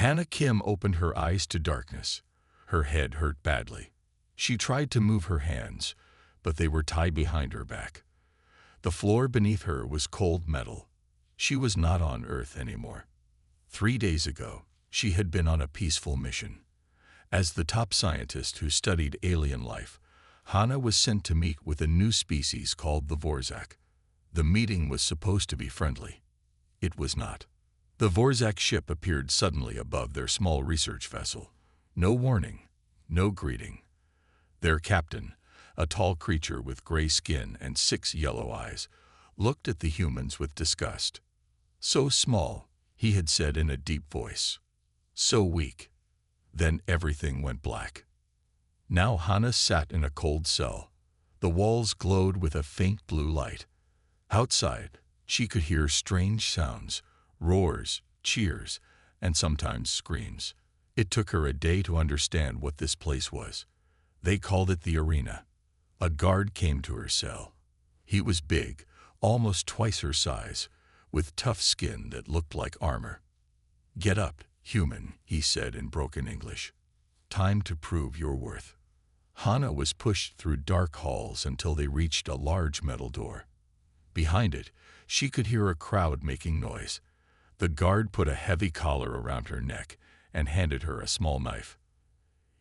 Hannah Kim opened her eyes to darkness. Her head hurt badly. She tried to move her hands, but they were tied behind her back. The floor beneath her was cold metal. She was not on Earth anymore. 3 days ago, she had been on a peaceful mission. As the top scientist who studied alien life, Hannah was sent to meet with a new species called the Vorzak. The meeting was supposed to be friendly. It was not. The Vorzak ship appeared suddenly above their small research vessel. No warning, no greeting. Their captain, a tall creature with gray skin and 6 yellow eyes, looked at the humans with disgust. So small, he had said in a deep voice. So weak. Then everything went black. Now Hannah sat in a cold cell. The walls glowed with a faint blue light. Outside, she could hear strange sounds, roars, cheers, and sometimes screams. It took her a day to understand what this place was. They called it the arena. A guard came to her cell. He was big, almost twice her size, with tough skin that looked like armor. "Get up, human," he said in broken English. "Time to prove your worth." Hannah was pushed through dark halls until they reached a large metal door. Behind it, she could hear a crowd making noise. The guard put a heavy collar around her neck and handed her a small knife.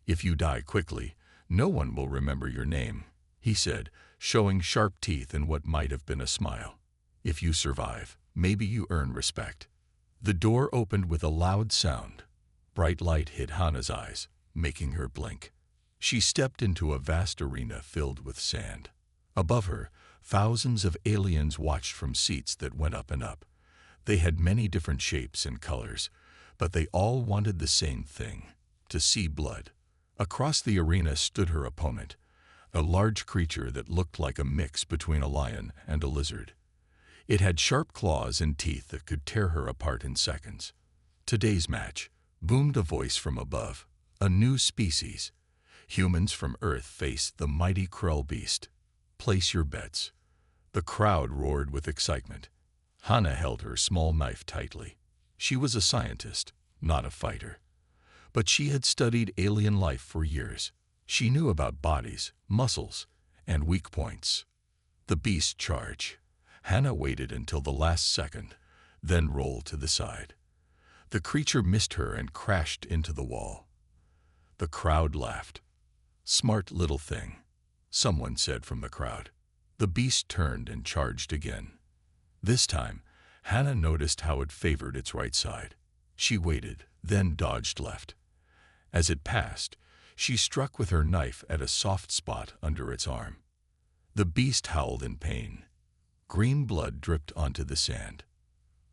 "If you die quickly, no one will remember your name," he said, showing sharp teeth in what might have been a smile. "If you survive, maybe you earn respect." The door opened with a loud sound. Bright light hit Hannah's eyes, making her blink. She stepped into a vast arena filled with sand. Above her, thousands of aliens watched from seats that went up and up. They had many different shapes and colors, but they all wanted the same thing: to see blood. Across the arena stood her opponent, a large creature that looked like a mix between a lion and a lizard. It had sharp claws and teeth that could tear her apart in seconds. "Today's match," boomed a voice from above. "A new species. Humans from Earth face the mighty Krell beast. Place your bets." The crowd roared with excitement. Hannah held her small knife tightly. She was a scientist, not a fighter. But she had studied alien life for years. She knew about bodies, muscles, and weak points. The beast charged. Hannah waited until the last second, then rolled to the side. The creature missed her and crashed into the wall. The crowd laughed. "Smart little thing," someone said from the crowd. The beast turned and charged again. This time, Hannah noticed how it favored its right side. She waited, then dodged left. As it passed, she struck with her knife at a soft spot under its arm. The beast howled in pain. Green blood dripped onto the sand.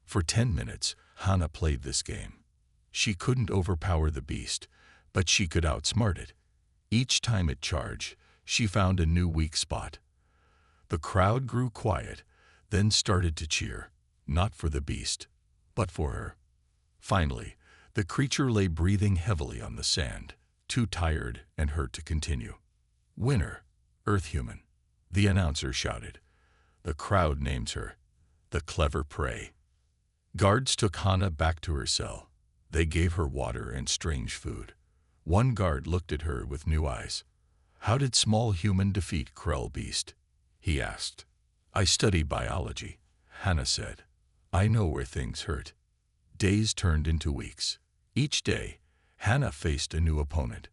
For 10 minutes, Hannah played this game. She couldn't overpower the beast, but she could outsmart it. Each time it charged, she found a new weak spot. The crowd grew quiet, then started to cheer, not for the beast, but for her. Finally, the creature lay breathing heavily on the sand, too tired and hurt to continue. "Winner, Earth Human," the announcer shouted. "The crowd names her the Clever Prey." Guards took Hannah back to her cell. They gave her water and strange food. One guard looked at her with new eyes. "How did small human defeat Krell beast?" he asked. "I study biology," Hannah said. "I know where things hurt." Days turned into weeks. Each day, Hannah faced a new opponent.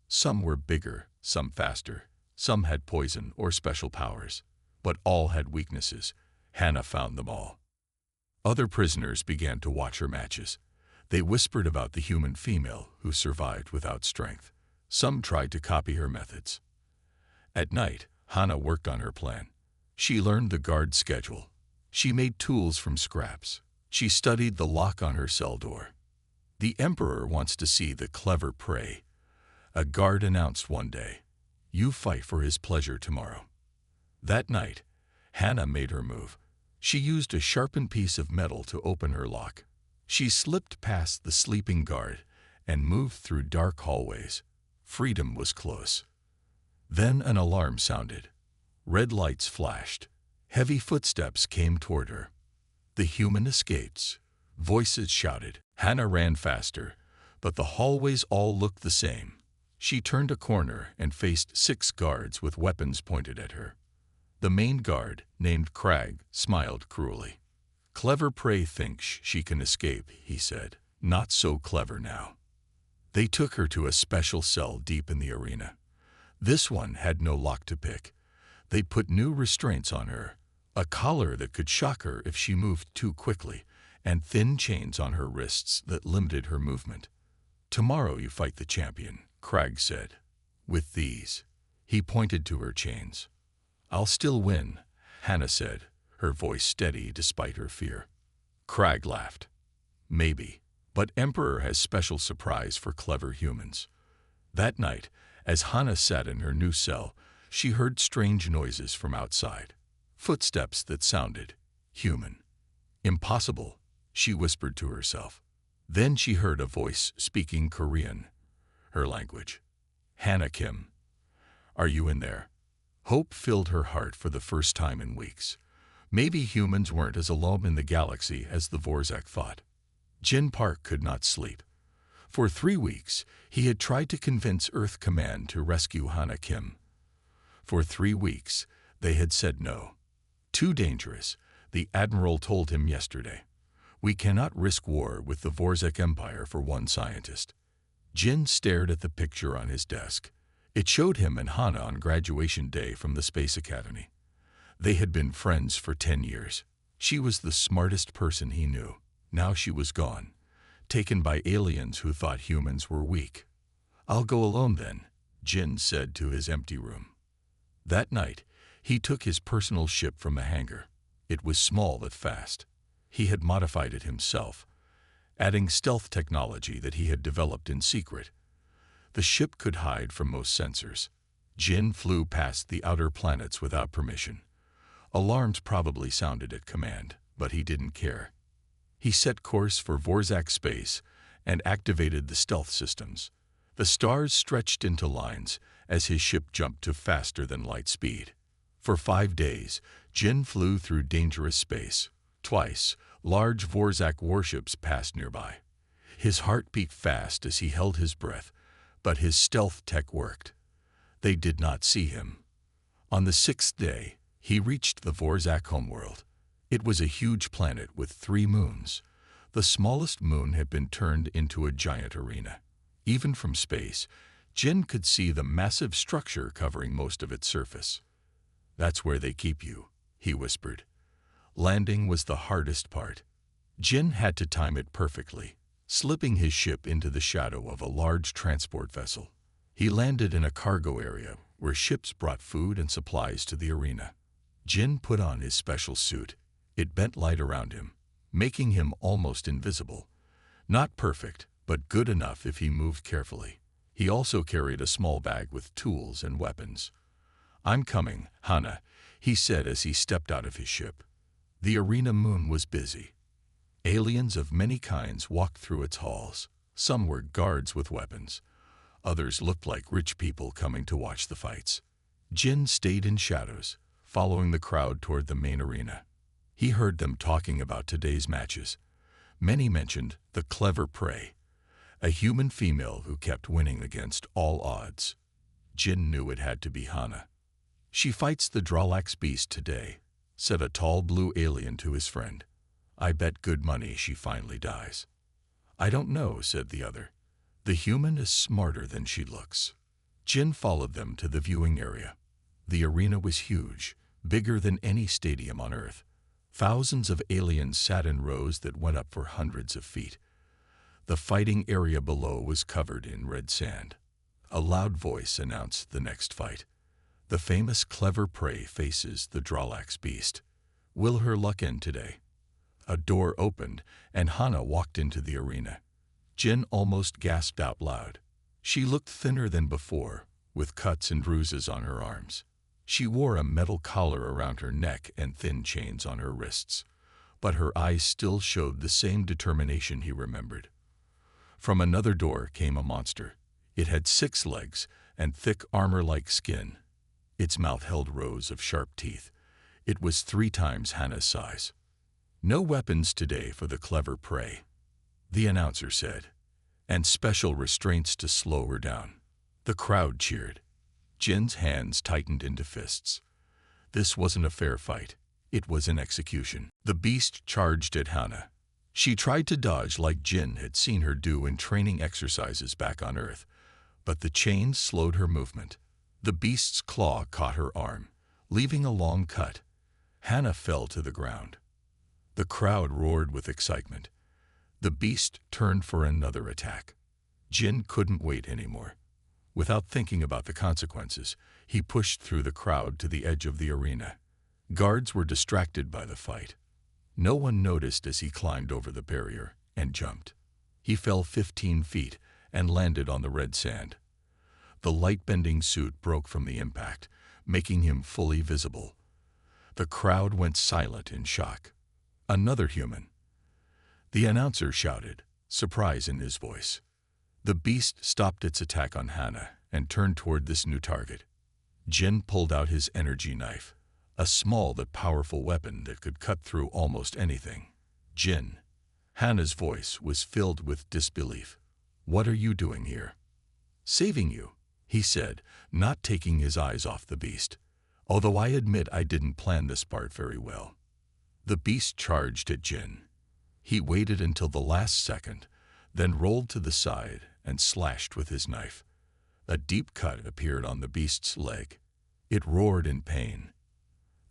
Some were bigger, some faster, some had poison or special powers, but all had weaknesses. Hannah found them all. Other prisoners began to watch her matches. They whispered about the human female who survived without strength. Some tried to copy her methods. At night, Hannah worked on her plan. She learned the guard schedule. She made tools from scraps. She studied the lock on her cell door. "The Emperor wants to see the Clever Prey," a guard announced one day. "You fight for his pleasure tomorrow." That night, Hannah made her move. She used a sharpened piece of metal to open her lock. She slipped past the sleeping guard and moved through dark hallways. Freedom was close. Then an alarm sounded. Red lights flashed. Heavy footsteps came toward her. "The human escapes," voices shouted. Hannah ran faster, but the hallways all looked the same. She turned a corner and faced 6 guards with weapons pointed at her. The main guard, named Crag, smiled cruelly. "Clever prey thinks she can escape," he said. "Not so clever now." They took her to a special cell deep in the arena. This one had no lock to pick. They put new restraints on her, a collar that could shock her if she moved too quickly, and thin chains on her wrists that limited her movement. "Tomorrow you fight the champion," Crag said. "With these." He pointed to her chains. "I'll still win," Hannah said, her voice steady despite her fear. Crag laughed. "Maybe, but Emperor has special surprise for clever humans." That night, as Hannah sat in her new cell, she heard strange noises from outside. Footsteps that sounded human. "Impossible," she whispered to herself. Then she heard a voice speaking Korean, her language. "Hannah Kim, are you in there?" Hope filled her heart for the first time in weeks. Maybe humans weren't as alone in the galaxy as the Vorzak thought. Jin Park could not sleep. For 3 weeks, he had tried to convince Earth Command to rescue Hannah Kim. For 3 weeks, they had said no. "Too dangerous," the Admiral told him yesterday. "We cannot risk war with the Vorzak Empire for one scientist." Jin stared at the picture on his desk. It showed him and Hannah on graduation day from the Space Academy. They had been friends for 10 years. She was the smartest person he knew. Now she was gone, taken by aliens who thought humans were weak. "I'll go alone then," Jin said to his empty room. That night, he took his personal ship from a hangar. It was small but fast. He had modified it himself, adding stealth technology that he had developed in secret. The ship could hide from most sensors. Jin flew past the outer planets without permission. Alarms probably sounded at command, but he didn't care. He set course for Vorzak space and activated the stealth systems. The stars stretched into lines as his ship jumped to faster than light speed. For 5 days, Jin flew through dangerous space. Twice, large Vorzak warships passed nearby. His heart beat fast as he held his breath, but his stealth tech worked. They did not see him. On the 6th day, he reached the Vorzak homeworld. It was a huge planet with 3 moons. The smallest moon had been turned into a giant arena. Even from space, Jin could see the massive structure covering most of its surface. "That's where they keep you," he whispered. Landing was the hardest part. Jin had to time it perfectly, slipping his ship into the shadow of a large transport vessel. He landed in a cargo area where ships brought food and supplies to the arena. Jin put on his special suit. It bent light around him, making him almost invisible. Not perfect, but good enough if he moved carefully. He also carried a small bag with tools and weapons. "I'm coming, Hannah," he said as he stepped out of his ship. The arena moon was busy. Aliens of many kinds walked through its halls. Some were guards with weapons. Others looked like rich people coming to watch the fights. Jin stayed in shadows, following the crowd toward the main arena. He heard them talking about today's matches. Many mentioned the clever prey, a human female who kept winning against all odds. Jin knew it had to be Hannah. "She fights the Dralax beast today," said a tall blue alien to his friend. "I bet good money she finally dies." "I don't know," said the other. "The human is smarter than she looks." Jin followed them to the viewing area. The arena was huge, bigger than any stadium on Earth. Thousands of aliens sat in rows that went up for hundreds of feet. The fighting area below was covered in red sand. A loud voice announced the next fight. "The famous clever prey faces the Dralax beast. Will her luck end today?" A door opened, and Hannah walked into the arena. Jin almost gasped out loud. She looked thinner than before, with cuts and bruises on her arms. She wore a metal collar around her neck and thin chains on her wrists, but her eyes still showed the same determination he remembered. From another door came a monster. It had 6 legs and thick armor-like skin. Its mouth held rows of sharp teeth. It was 3 times Hannah's size. "No weapons today for the clever prey," the announcer said. and special restraints to slow her down. The crowd cheered. Jin's hands tightened into fists. This wasn't a fair fight. It was an execution. The beast charged at Hannah. She tried to dodge like Jin had seen her do in training exercises back on Earth, but the chains slowed her movement. The beast's claw caught her arm, leaving a long cut. Hannah fell to the ground. The crowd roared with excitement. The beast turned for another attack. Jin couldn't wait anymore. Without thinking about the consequences, he pushed through the crowd to the edge of the arena. Guards were distracted by the fight. No one noticed as he climbed over the barrier and jumped. He fell 15 feet and landed on the red sand. The light-bending suit broke from the impact, making him fully visible. The crowd went silent in shock. Another human. The announcer shouted, surprise in his voice. The beast stopped its attack on Hannah and turned toward this new target. Jin pulled out his energy knife, a small but powerful weapon that could cut through almost anything. Jin. Hannah's voice was filled with disbelief. What are you doing here? Saving you, he said, not taking his eyes off the beast. Although I admit I didn't plan this part very well. The beast charged at Jin. He waited until the last second, then rolled to the side and slashed with his knife. A deep cut appeared on the beast's leg. It roared in pain.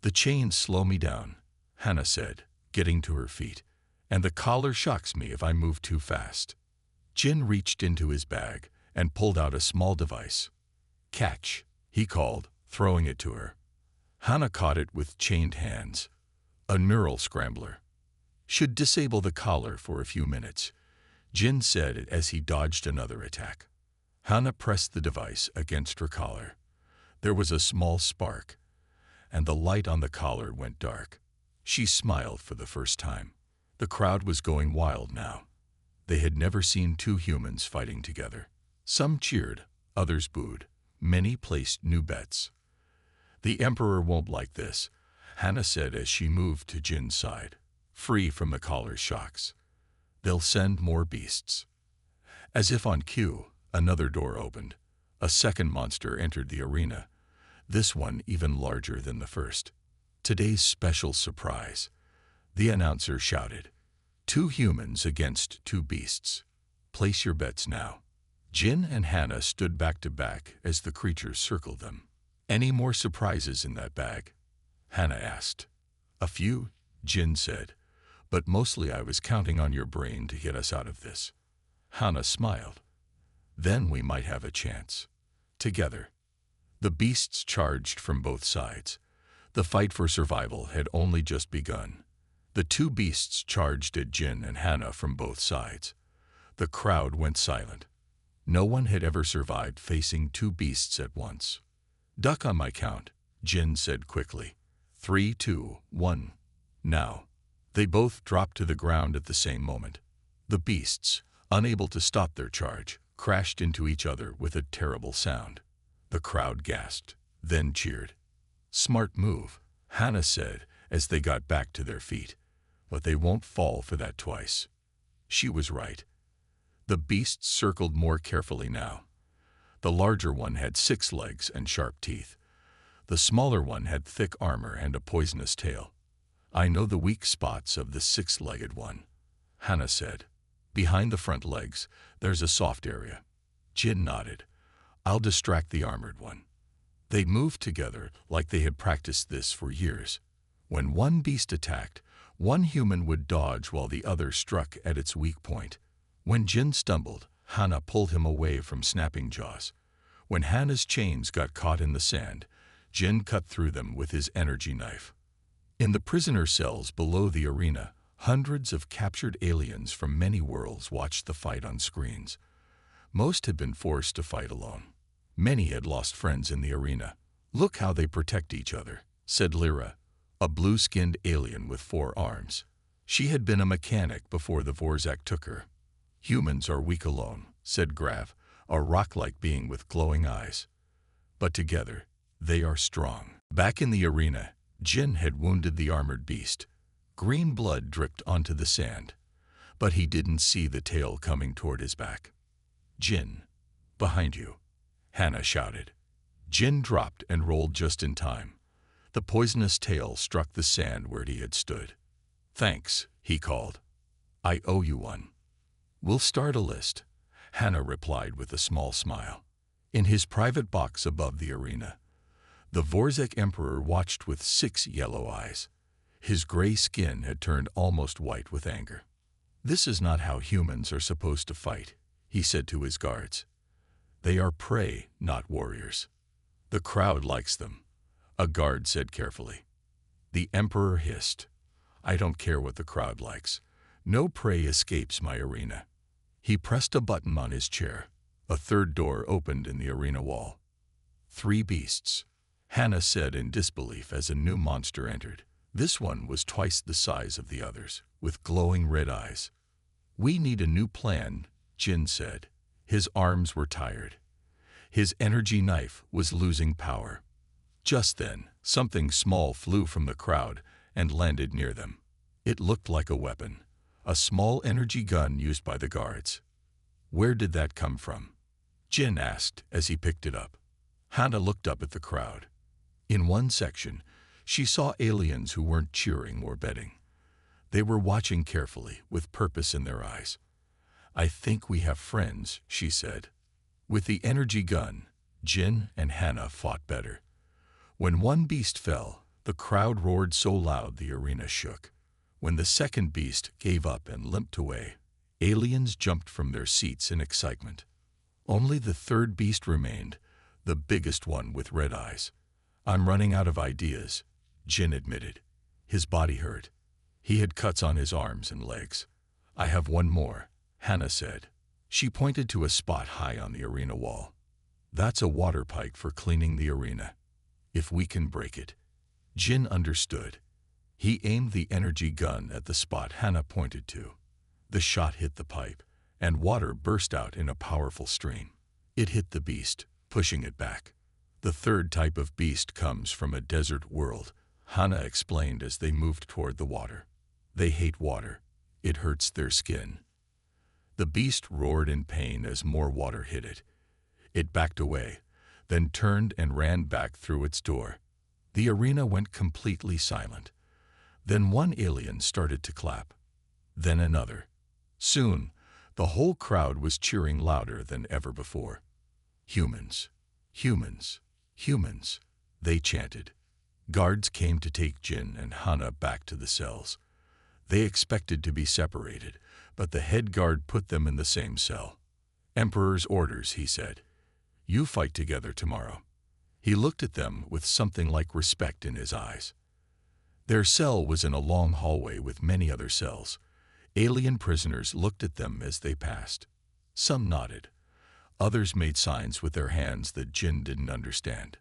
The chains slow me down, Hannah said, getting to her feet, and the collar shocks me if I move too fast. Jin reached into his bag and pulled out a small device. Catch, he called, throwing it to her. Hannah caught it with chained hands. A neural scrambler. Should disable the collar for a few minutes, Jin said as he dodged another attack. Hannah pressed the device against her collar. There was a small spark, and the light on the collar went dark. She smiled for the first time. The crowd was going wild now. They had never seen two humans fighting together. Some cheered, others booed. Many placed new bets. The Emperor won't like this, Hannah said as she moved to Jin's side, free from the collar's shocks. They'll send more beasts. As if on cue, another door opened. A second monster entered the arena, this one even larger than the first. Today's special surprise, the announcer shouted. 2 humans against 2 beasts. Place your bets now. Jin and Hannah stood back to back as the creatures circled them. Any more surprises in that bag? Hannah asked. A few, Jin said, but mostly I was counting on your brain to get us out of this. Hannah smiled. Then we might have a chance. Together. The beasts charged from both sides. The fight for survival had only just begun. The 2 beasts charged at Jin and Hannah from both sides. The crowd went silent. No one had ever survived facing 2 beasts at once. Duck on my count, Jin said quickly. 3, 2, 1. Now. They both dropped to the ground at the same moment. The beasts, unable to stop their charge, crashed into each other with a terrible sound. The crowd gasped, then cheered. Smart move, Hannah said as they got back to their feet. But they won't fall for that twice. She was right. The beasts circled more carefully now. The larger one had 6 legs and sharp teeth. The smaller one had thick armor and a poisonous tail. I know the weak spots of the 6-legged one, Hannah said. Behind the front legs, there's a soft area. Jin nodded. I'll distract the armored one. They moved together like they had practiced this for years. When one beast attacked, one human would dodge while the other struck at its weak point. When Jin stumbled, Hannah pulled him away from snapping jaws. When Hannah's chains got caught in the sand, Jin cut through them with his energy knife. In the prisoner cells below the arena, hundreds of captured aliens from many worlds watched the fight on screens. Most had been forced to fight alone. Many had lost friends in the arena. Look how they protect each other, said Lyra, a blue-skinned alien with 4 arms. She had been a mechanic before the Vorzak took her. Humans are weak alone, said Grav, a rock-like being with glowing eyes. But together, they are strong. Back in the arena, Jin had wounded the armored beast. Green blood dripped onto the sand, but he didn't see the tail coming toward his back. Jin, behind you, Hannah shouted. Jin dropped and rolled just in time. The poisonous tail struck the sand where he had stood. Thanks, he called. I owe you one. We'll start a list, Hannah replied with a small smile. In his private box above the arena, the Vorzek Emperor watched with 6 yellow eyes. His gray skin had turned almost white with anger. This is not how humans are supposed to fight, he said to his guards. They are prey, not warriors. The crowd likes them, a guard said carefully. The Emperor hissed. I don't care what the crowd likes. No prey escapes my arena. He pressed a button on his chair. A third door opened in the arena wall. 3 beasts, Hannah said in disbelief as a new monster entered. This one was twice the size of the others, with glowing red eyes. We need a new plan, Jin said. His arms were tired. His energy knife was losing power. Just then, something small flew from the crowd and landed near them. It looked like a weapon, a small energy gun used by the guards. Where did that come from? Jin asked as he picked it up. Hannah looked up at the crowd. In one section, she saw aliens who weren't cheering or betting. They were watching carefully, with purpose in their eyes. I think we have friends, she said. With the energy gun, Jin and Hannah fought better. When one beast fell, the crowd roared so loud the arena shook. When the second beast gave up and limped away, aliens jumped from their seats in excitement. Only the third beast remained, the biggest one with red eyes. I'm running out of ideas, Jin admitted. His body hurt. He had cuts on his arms and legs. I have one more, Hannah said. She pointed to a spot high on the arena wall. That's a water pipe for cleaning the arena. If we can break it. Jin understood. He aimed the energy gun at the spot Hannah pointed to. The shot hit the pipe, and water burst out in a powerful stream. It hit the beast, pushing it back. The third type of beast comes from a desert world, Hannah explained as they moved toward the water. They hate water. It hurts their skin. The beast roared in pain as more water hit it. It backed away, then turned and ran back through its door. The arena went completely silent. Then one alien started to clap. Then another. Soon, the whole crowd was cheering louder than ever before. Humans, humans, humans, they chanted. Guards came to take Jin and Hannah back to the cells. They expected to be separated, but the head guard put them in the same cell. Emperor's orders, he said. You fight together tomorrow. He looked at them with something like respect in his eyes. Their cell was in a long hallway with many other cells. Alien prisoners looked at them as they passed. Some nodded. Others made signs with their hands that Jin didn't understand.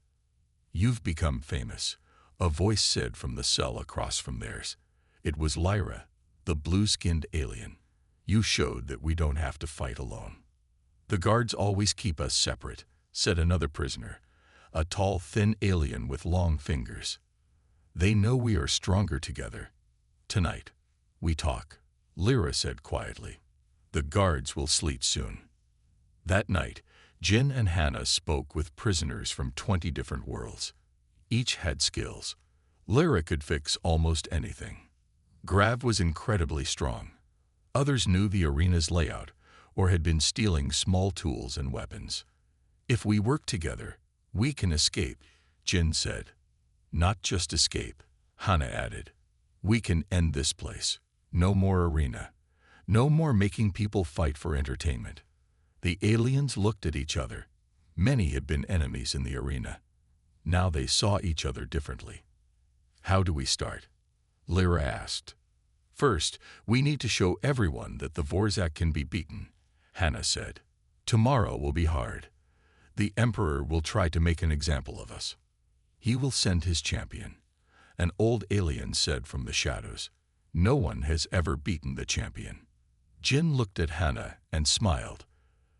You've become famous, a voice said from the cell across from theirs. It was Lyra, the blue-skinned alien. You showed that we don't have to fight alone. The guards always keep us separate, said another prisoner, a tall, thin alien with long fingers. They know we are stronger together. Tonight, we talk, Lyra said quietly. The guards will sleep soon. That night, Jin and Hannah spoke with prisoners from 20 different worlds. Each had skills. Lyra could fix almost anything. Grav was incredibly strong. Others knew the arena's layout or had been stealing small tools and weapons. If we work together, we can escape, Jin said. Not just escape, Hannah added. We can end this place. No more arena. No more making people fight for entertainment. The aliens looked at each other. Many had been enemies in the arena. Now they saw each other differently. How do we start? Lyra asked. First, we need to show everyone that the Vorzak can be beaten, Hannah said. Tomorrow will be hard. The Emperor will try to make an example of us. He will send his champion. An old alien said from the shadows. No one has ever beaten the champion. Jin looked at Hannah and smiled.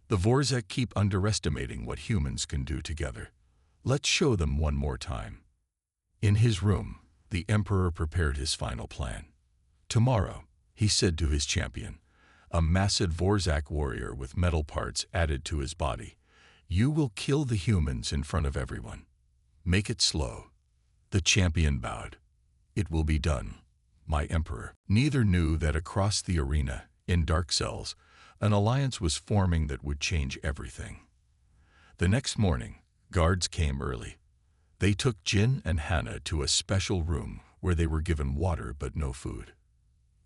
The Vorzak keep underestimating what humans can do together. Let's show them one more time. In his room, the Emperor prepared his final plan. Tomorrow, he said to his champion, a massive Vorzak warrior with metal parts added to his body. You will kill the humans in front of everyone. Make it slow. The champion bowed. It will be done, my emperor. Neither knew that across the arena, in dark cells, an alliance was forming that would change everything. The next morning, guards came early. They took Jin and Hannah to a special room where they were given water but no food.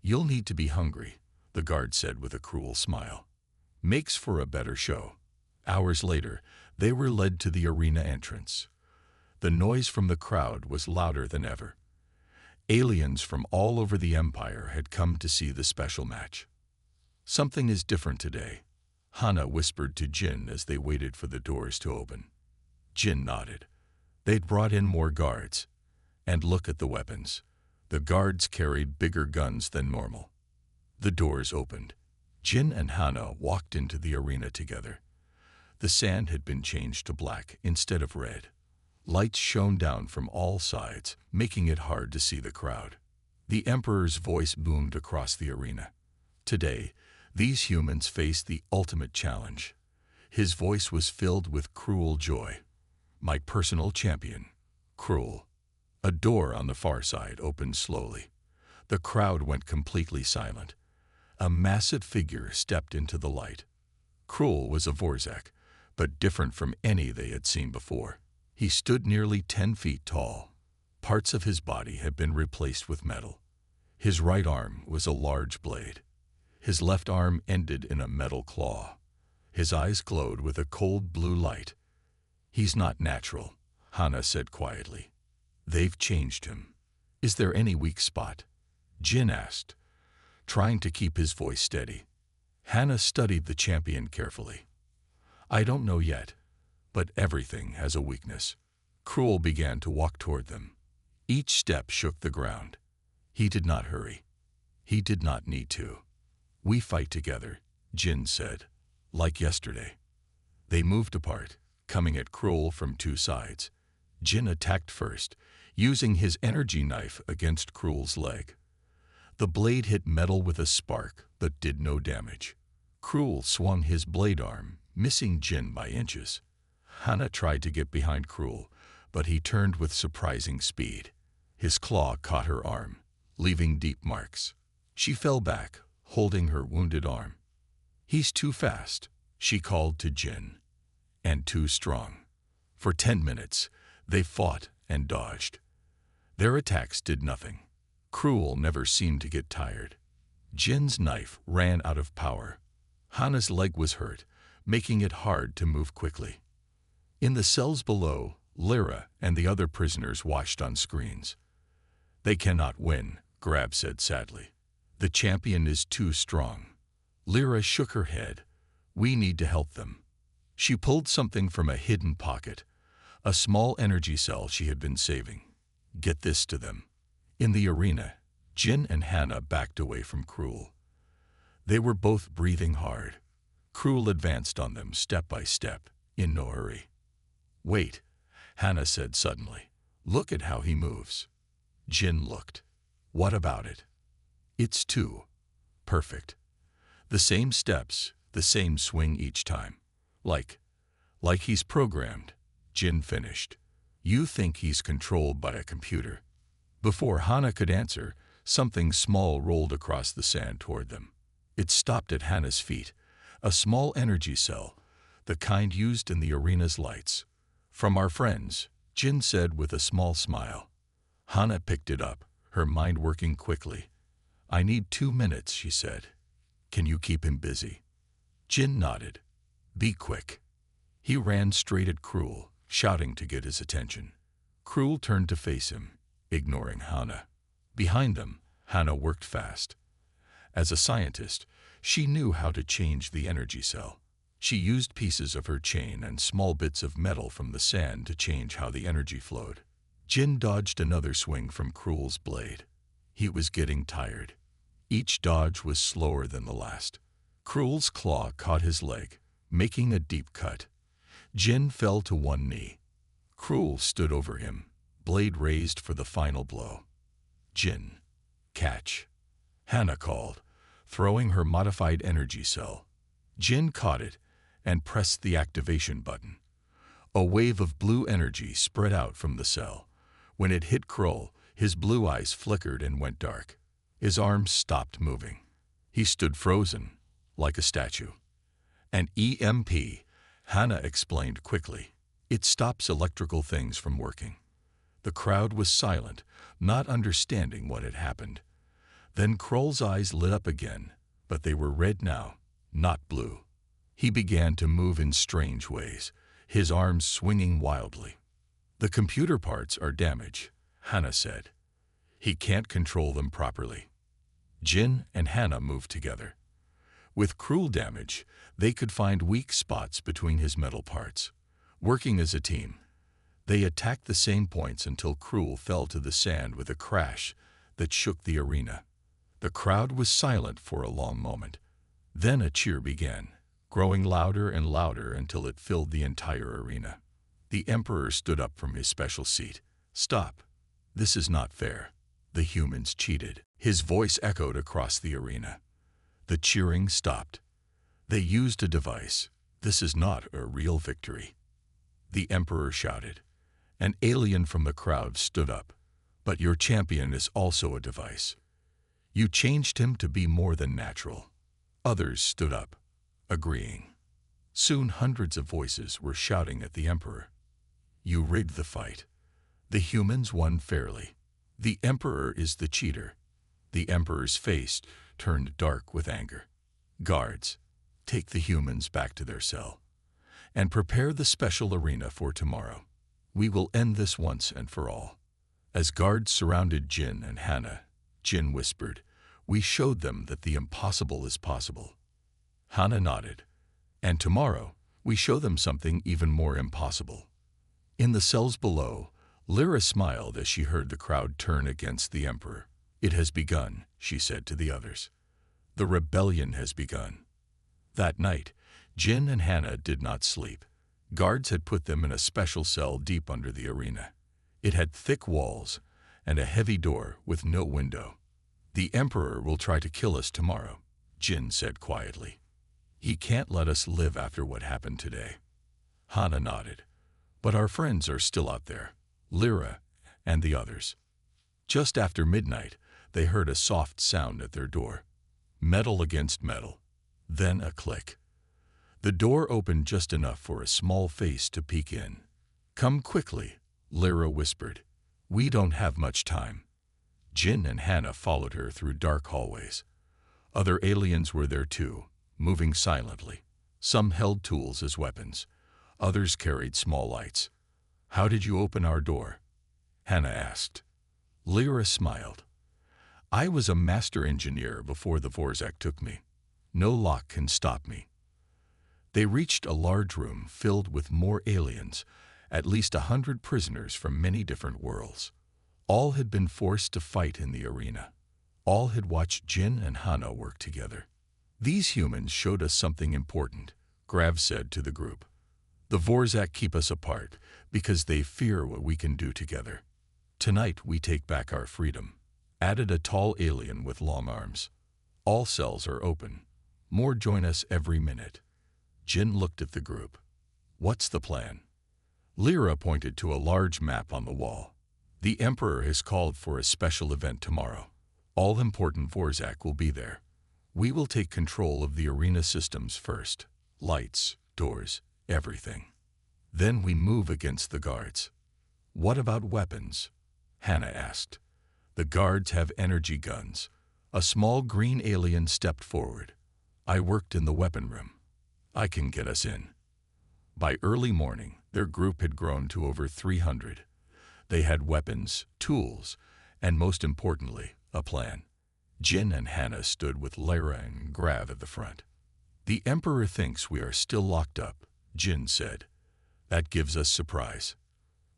You'll need to be hungry, the guard said with a cruel smile. Makes for a better show. Hours later, they were led to the arena entrance. The noise from the crowd was louder than ever. Aliens from all over the Empire had come to see the special match. Something is different today, Hannah whispered to Jin as they waited for the doors to open. Jin nodded. They'd brought in more guards. And look at the weapons. The guards carried bigger guns than normal. The doors opened. Jin and Hannah walked into the arena together. The sand had been changed to black instead of red. Lights shone down from all sides, making it hard to see the crowd. The Emperor's voice boomed across the arena. Today, these humans faced the ultimate challenge. His voice was filled with cruel joy. My personal champion, Cruel. A door on the far side opened slowly. The crowd went completely silent. A massive figure stepped into the light. Cruel was a Vorzak, but different from any they had seen before. He stood nearly 10 feet tall. Parts of his body had been replaced with metal. His right arm was a large blade. His left arm ended in a metal claw. His eyes glowed with a cold blue light. He's not natural, Hannah said quietly. They've changed him. Is there any weak spot? Jin asked, trying to keep his voice steady. Hannah studied the champion carefully. I don't know yet, but everything has a weakness. Cruel began to walk toward them. Each step shook the ground. He did not hurry. He did not need to. We fight together, Jin said, like yesterday. They moved apart, coming at Cruel from two sides. Jin attacked first, using his energy knife against Cruel's leg. The blade hit metal with a spark, but did no damage. Cruel swung his blade arm, missing Jin by inches. Hannah tried to get behind Cruel, but he turned with surprising speed. His claw caught her arm, leaving deep marks. She fell back, holding her wounded arm. He's too fast, she called to Jin, and too strong. For 10 minutes, they fought and dodged. Their attacks did nothing. Cruel never seemed to get tired. Jin's knife ran out of power. Hannah's leg was hurt, making it hard to move quickly. In the cells below, Lyra and the other prisoners watched on screens. They cannot win, Grab said sadly. The champion is too strong. Lyra shook her head. We need to help them. She pulled something from a hidden pocket, a small energy cell she had been saving. Get this to them. In the arena, Jin and Hannah backed away from Cruel. They were both breathing hard. Cruel advanced on them step by step, in no hurry. Wait, Hannah said suddenly. Look at how he moves. Jin looked. What about it? It's too perfect. The same steps, the same swing each time. Like he's programmed, Jin finished. You think he's controlled by a computer. Before Hannah could answer, something small rolled across the sand toward them. It stopped at Hannah's feet, a small energy cell, the kind used in the arena's lights. From our friends, Jin said with a small smile. Hannah picked it up, her mind working quickly. I need 2 minutes, she said. Can you keep him busy? Jin nodded. Be quick. He ran straight at Cruel, shouting to get his attention. Cruel turned to face him, ignoring Hannah. Behind them, Hannah worked fast. As a scientist, she knew how to change the energy cell. She used pieces of her chain and small bits of metal from the sand to change how the energy flowed. Jin dodged another swing from Cruel's blade. He was getting tired. Each dodge was slower than the last. Cruel's claw caught his leg, making a deep cut. Jin fell to one knee. Cruel stood over him, blade raised for the final blow. Jin, catch, Hannah called. throwing her modified energy cell. Jin caught it and pressed the activation button. A wave of blue energy spread out from the cell. When it hit Krull, his blue eyes flickered and went dark. His arms stopped moving. He stood frozen, like a statue. An EMP, Hannah explained quickly. It stops electrical things from working. The crowd was silent, not understanding what had happened. Then Krull's eyes lit up again, but they were red now, not blue. He began to move in strange ways, his arms swinging wildly. The computer parts are damaged, Hannah said. He can't control them properly. Jin and Hannah moved together. With Krull damage, they could find weak spots between his metal parts. Working as a team, they attacked the same points until Krull fell to the sand with a crash that shook the arena. The crowd was silent for a long moment. Then a cheer began, growing louder and louder until it filled the entire arena. The Emperor stood up from his special seat. "Stop. This is not fair. The humans cheated." His voice echoed across the arena. The cheering stopped. "They used a device. This is not a real victory." The Emperor shouted. An alien from the crowd stood up. "But your champion is also a device. You changed him to be more than natural." Others stood up, agreeing. Soon hundreds of voices were shouting at the Emperor. "You rigged the fight. The humans won fairly. The Emperor is the cheater." The Emperor's face turned dark with anger. "Guards, take the humans back to their cell and prepare the special arena for tomorrow. We will end this once and for all." As guards surrounded Jin and Hannah, Jin whispered, "We showed them that the impossible is possible." Hannah nodded. "And tomorrow, we show them something even more impossible." In the cells below, Lyra smiled as she heard the crowd turn against the Emperor. "It has begun," she said to the others. "The rebellion has begun." That night, Jin and Hannah did not sleep. Guards had put them in a special cell deep under the arena. It had thick walls and a heavy door with no window. "The Emperor will try to kill us tomorrow," Jin said quietly. "He can't let us live after what happened today." Hannah nodded. "But our friends are still out there, Lyra and the others." Just after midnight, they heard a soft sound at their door. Metal against metal. Then a click. The door opened just enough for a small face to peek in. "Come quickly," Lyra whispered. "We don't have much time." Jin and Hannah followed her through dark hallways. Other aliens were there too, moving silently. Some held tools as weapons. Others carried small lights. "How did you open our door?" Hannah asked. Lyra smiled. "I was a master engineer before the Vorzak took me. No lock can stop me." They reached a large room filled with more aliens, at least 100 prisoners from many different worlds. All had been forced to fight in the arena. All had watched Jin and Hannah work together. "These humans showed us something important," Grav said to the group. "The Vorzak keep us apart because they fear what we can do together. Tonight we take back our freedom," added a tall alien with long arms. "All cells are open. More join us every minute." Jin looked at the group. "What's the plan?" Lyra pointed to a large map on the wall. "The Emperor has called for a special event tomorrow. All important Vorzak will be there. We will take control of the arena systems first. Lights, doors, everything. Then we move against the guards." "What about weapons?" Hannah asked. "The guards have energy guns." A small green alien stepped forward. "I worked in the weapon room. I can get us in." By early morning, their group had grown to over 300. They had weapons, tools, and most importantly, a plan. Jin and Hannah stood with Lyra and Grav at the front. "The Emperor thinks we are still locked up," Jin said. "That gives us surprise."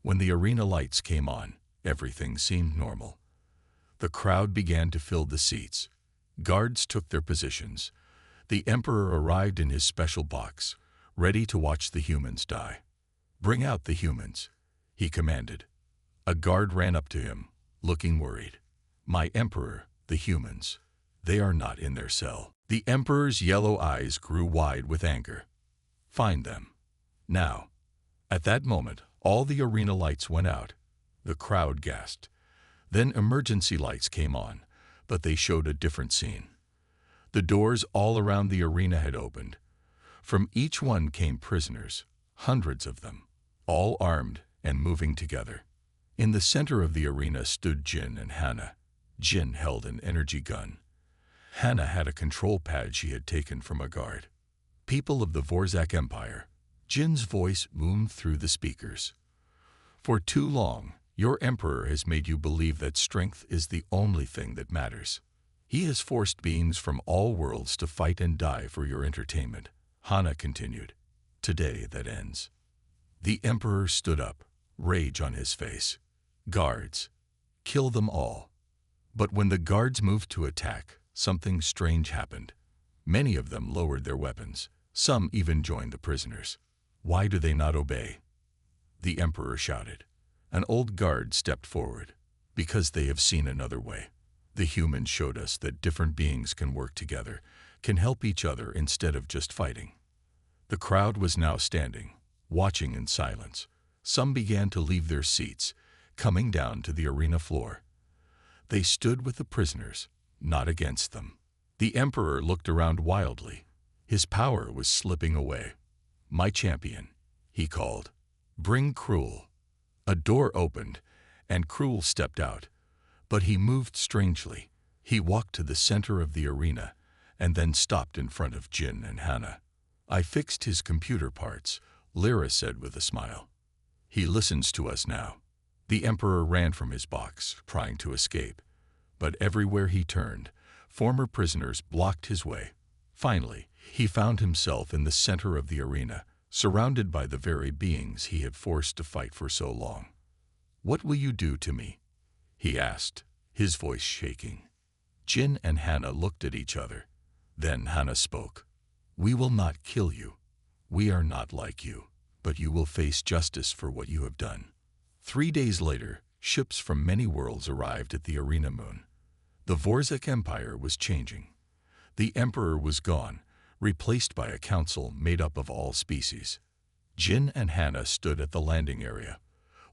When the arena lights came on, everything seemed normal. The crowd began to fill the seats. Guards took their positions. The Emperor arrived in his special box, ready to watch the humans die. "Bring out the humans," he commanded. A guard ran up to him, looking worried. "My Emperor, the humans." They are not in their cell. The Emperor's yellow eyes grew wide with anger. Find them. Now. At that moment, all the arena lights went out. The crowd gasped. Then emergency lights came on, but they showed a different scene. The doors all around the arena had opened. From each one came prisoners, hundreds of them, all armed and moving together. In the center of the arena stood Jin and Hannah. Jin held an energy gun. Hannah had a control pad she had taken from a guard. People of the Vorzak Empire, Jin's voice boomed through the speakers. For too long, your emperor has made you believe that strength is the only thing that matters. He has forced beings from all worlds to fight and die for your entertainment. Hannah continued. Today that ends. The emperor stood up, rage on his face. Guards, kill them all. But when the guards moved to attack, something strange happened. Many of them lowered their weapons. Some even joined the prisoners. Why do they not obey? The emperor shouted. An old guard stepped forward. Because they have seen another way. The humans showed us that different beings can work together, can help each other instead of just fighting. The crowd was now standing, watching in silence. Some began to leave their seats, coming down to the arena floor. They stood with the prisoners, not against them. The emperor looked around wildly. His power was slipping away. My champion, he called. Bring Cruel. A door opened, and Cruel stepped out. But he moved strangely. He walked to the center of the arena, and then stopped in front of Jin and Hannah. I fixed his computer parts, Lyra said with a smile. He listens to us now. The emperor ran from his box, trying to escape. But everywhere he turned, former prisoners blocked his way. Finally, he found himself in the center of the arena, surrounded by the very beings he had forced to fight for so long. What will you do to me? He asked, his voice shaking. Jin and Hannah looked at each other. Then Hannah spoke. We will not kill you. We are not like you, but you will face justice for what you have done. 3 days later, ships from many worlds arrived at the arena moon. The Vorzak Empire was changing. The emperor was gone, replaced by a council made up of all species. Jin and Hannah stood at the landing area,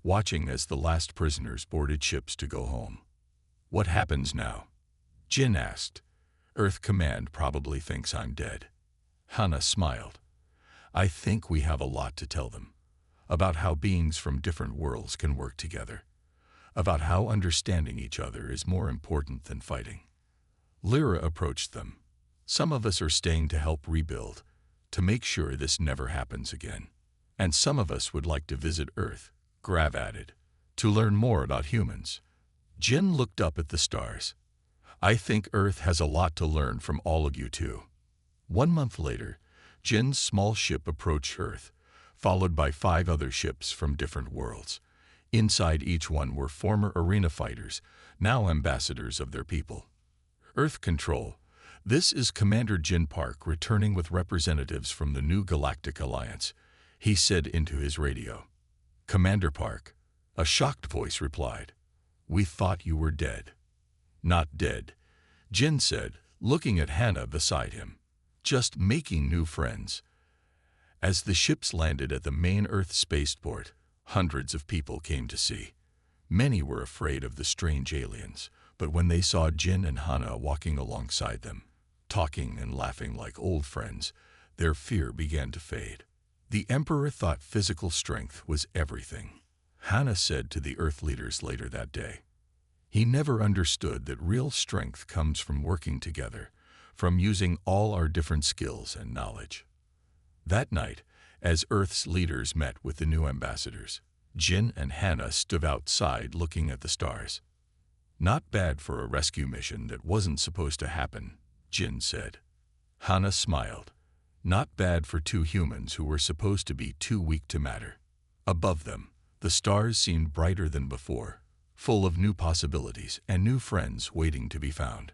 watching as the last prisoners boarded ships to go home. What happens now? Jin asked. Earth Command probably thinks I'm dead. Hannah smiled. I think we have a lot to tell them. About how beings from different worlds can work together. About how understanding each other is more important than fighting. Lyra approached them. Some of us are staying to help rebuild, to make sure this never happens again. And some of us would like to visit Earth, Grav added, to learn more about humans. Jin looked up at the stars. I think Earth has a lot to learn from all of you too. 1 month later, Jin's small ship approached Earth, followed by 5 other ships from different worlds. Inside each one were former arena fighters, now ambassadors of their people. Earth Control. This is Commander Jin Park returning with representatives from the new Galactic Alliance, he said into his radio. Commander Park, a shocked voice replied. We thought you were dead. Not dead, Jin said, looking at Hannah beside him. Just making new friends. As the ships landed at the main Earth spaceport, hundreds of people came to see. Many were afraid of the strange aliens, but when they saw Jin and Hannah walking alongside them, talking and laughing like old friends, their fear began to fade. The Emperor thought physical strength was everything. Hannah said to the Earth leaders later that day. He never understood that real strength comes from working together, from using all our different skills and knowledge. That night, as Earth's leaders met with the new ambassadors, Jin and Hannah stood outside looking at the stars. Not bad for a rescue mission that wasn't supposed to happen, Jin said. Hannah smiled. Not bad for 2 humans who were supposed to be too weak to matter. Above them, the stars seemed brighter than before, full of new possibilities and new friends waiting to be found.